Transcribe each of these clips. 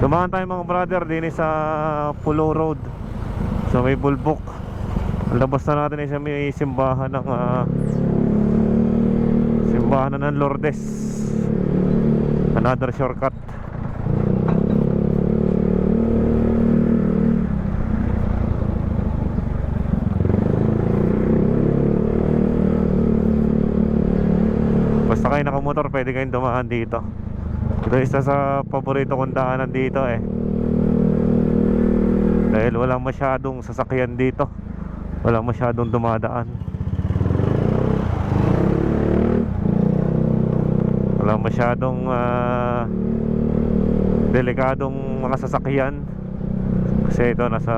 Dumaan tayo mga brother din sa Pulo Road, sa may Bulbok. Ang labas na natin ay sa may simbahan ng simbahan ng Lourdes. Another shortcut. Basta kayo nakamotor, pwede kayong dumaan dito. Ito isa sa paborito kong daanan dito dahil walang masyadong sasakyan dito, walang masyadong dumadaan, walang masyadong delikadong mga sasakyan. Kasi ito nasa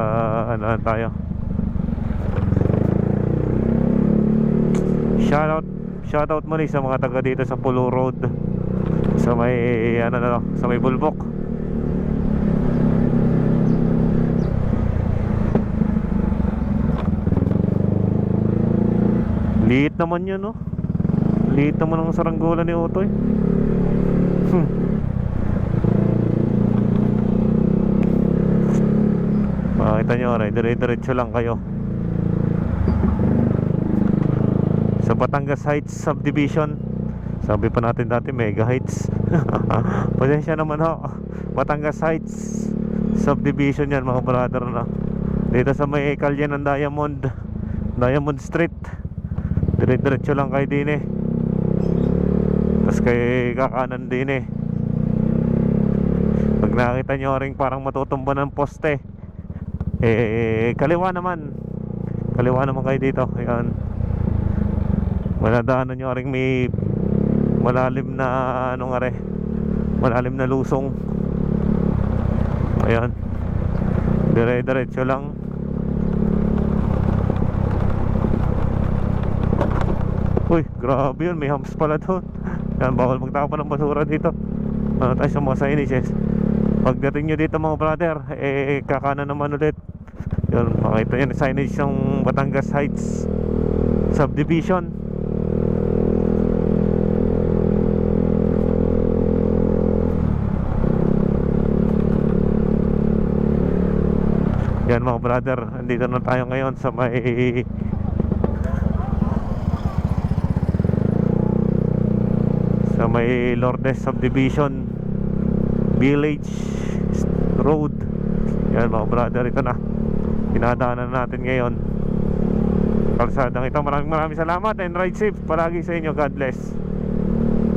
ano tayo. Shoutout muli sa mga taga dito sa Pulo Road, sa may sa may Bulbok. Liit naman yun, no? Liit naman ang saranggola ni Otoy. Makita nyo, dire-diretso lang kayo sa Batangas Heights Subdivision. Sabi pa natin dati Mega Heights. Pasensya naman ho. Batangas Heights Subdivision yan mga brother na. Dito sa may kalye ng Diamond Street. Dire-diretso lang kayo din tapos kay kakanan din Pag nakita nyo ring parang matutumba ng poste, kaliwa naman kayo dito. Ayan, madadaanan nyo ring may malalim na malalim na lusong. Ayan, dire-diretso lang. Uy, grabe yun, may humps pala doon. Yan, bawal magtapon ng basura dito. Ano tayo sa mga signage. Pagdating nyo dito mga brother, kakanan naman ulit. Yun, makita yun signage ng Batangas Heights Subdivision. Yan mga brother, andito na tayo ngayon sa may Lourdes Subdivision Village Road. Yan mga brother, ito na dinadaanan natin ngayon, kalsadang ito. Maraming salamat and ride safe palagi sa inyo. God bless.